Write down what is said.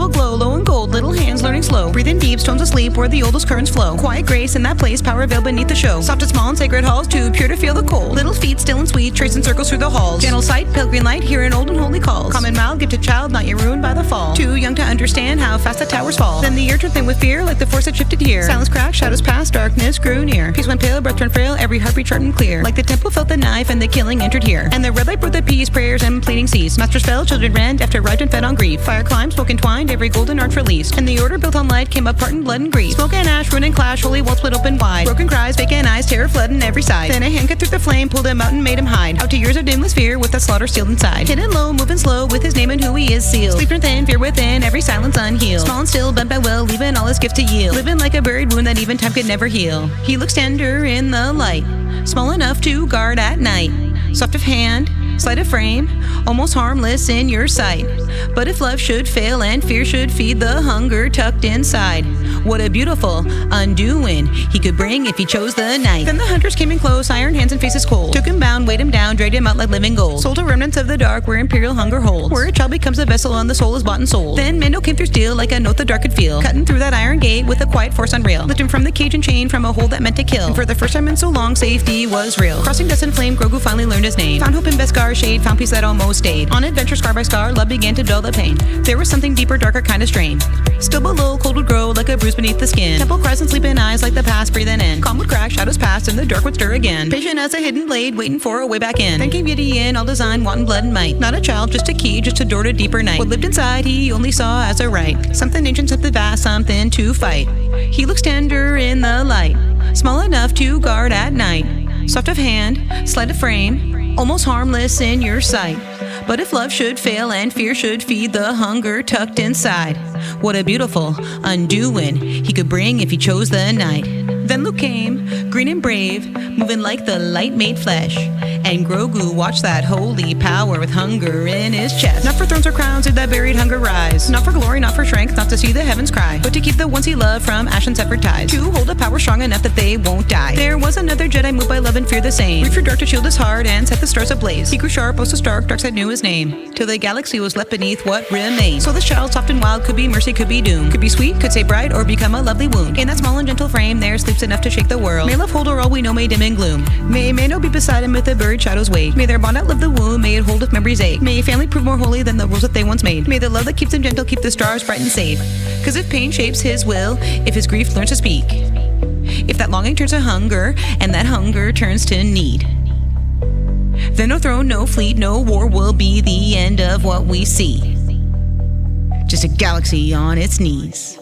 aglow, low and gold, little hands learning slow. Breathing deep, stones asleep where the oldest currents flow. Quiet grace in that place, power veiled beneath the show. Soft and small and sacred halls, too pure to feel the cold. Little feet still and sweet, tracing circles through the halls. Gentle sight, pale green light, hearing old and holy calls. Common mild, gifted child, not yet ruined by the fall. Too young to understand how fast the towers fall. Then the earth turned thin with fear, like the force that shifted here. Silence cracked, shadows passed, darkness grew near. Peace went pale, breath turned frail, every heartbeat sharp and clear. Like the temple felt the knife and the killing entered here. And the red light brought the peace, prayers and pleading ceased. Masters fell, children rent, after arrived and fed on grief. Fire climbed, smoke entwined, every golden arch released. And the order built on light came apart in blood and grief. Smoke and ash, ruin and clash, holy walls split open wide. Broken cries, vacant eyes, terror fled on every side. Then a hand cut through the flame, pulled him out and made him hide. Out to years of dimless fear, with that slaughter sealed inside. Hidden low, moving slow, with his name and who he is sealed. Sleep thin, fear within, every silence unhealed. Small and still, bent by will, leaving all his gift to yield. Living like a buried wound that even time could never heal. He looks tender in the light, small enough to guard at night. Soft of hand, slight of frame, almost harmless in your sight. But if love should fail and fear should feed the hunger tucked inside, what a beautiful undoing he could bring if he chose the night. Then the hunters came in close, iron hands and faces cold. Took him bound, weighed him down, dragged him out like living gold. Sold to remnants of the dark where imperial hunger holds. Where a child becomes a vessel and the soul is bought and sold. Then Mando came through steel like a note the dark could feel. Cutting through that iron gate with a quiet force unreal. Lift him from the cage and chain from a hold that meant to kill. And for the first time in so long, safety was real. Crossing dust and flame, Grogu finally learned his name. Found hope in Beskar shade, found peace that almost stayed. On adventure, scar by scar, love began to dull the pain. There was something deeper, darker, kind of strained. Still below, cold would grow like a bruise beneath the skin. Temple cries and sleeping eyes like the past breathing in. Calm would crack, shadows passed, and the dark would stir again. Patient as a hidden blade, waiting for a way back in. Then came Gideon, all design, wanting blood and might. Not a child, just a key, just a door to deeper night. What lived inside, he only saw as a right. Something ancient, something vast, something to fight. He looks tender in the light, small enough to guard at night. Soft of hand, slight of frame, almost harmless in your sight. But if love should fail and fear should feed the hunger tucked inside, what a beautiful undoing he could bring if he chose the night. Then Luke came, green and brave, moving like the light made flesh. And Grogu watched that holy power with hunger in his chest. Not for thrones or crowns did that buried hunger rise. Not for glory, not for strength, not to see the heavens cry. But to keep the ones he loved from ash and severed ties. To hold a power strong enough that they won't die. There was another Jedi moved by love and fear the same. Reached for dark to shield his heart and set the stars ablaze. He grew sharp, oh so stark, dark side knew his name. Till the galaxy was left beneath what remained. So this child, soft and wild, could be mercy, could be doom. Could be sweet, could say bright, or become a lovely wound. In that small and gentle frame there sleeps enough to shake the world. May love hold or all we know may dim in gloom. May Mando be beside him with the buried shadows wait. May their bond outlive the wound, may it hold if memories ache. May family prove more holy than the rules that they once made. May the love that keeps them gentle keep the stars bright and safe. Cause if pain shapes his will, if his grief learns to speak, if that longing turns to hunger, and that hunger turns to need, then no throne, no fleet, no war will be the end of what we see. Just a galaxy on its knees.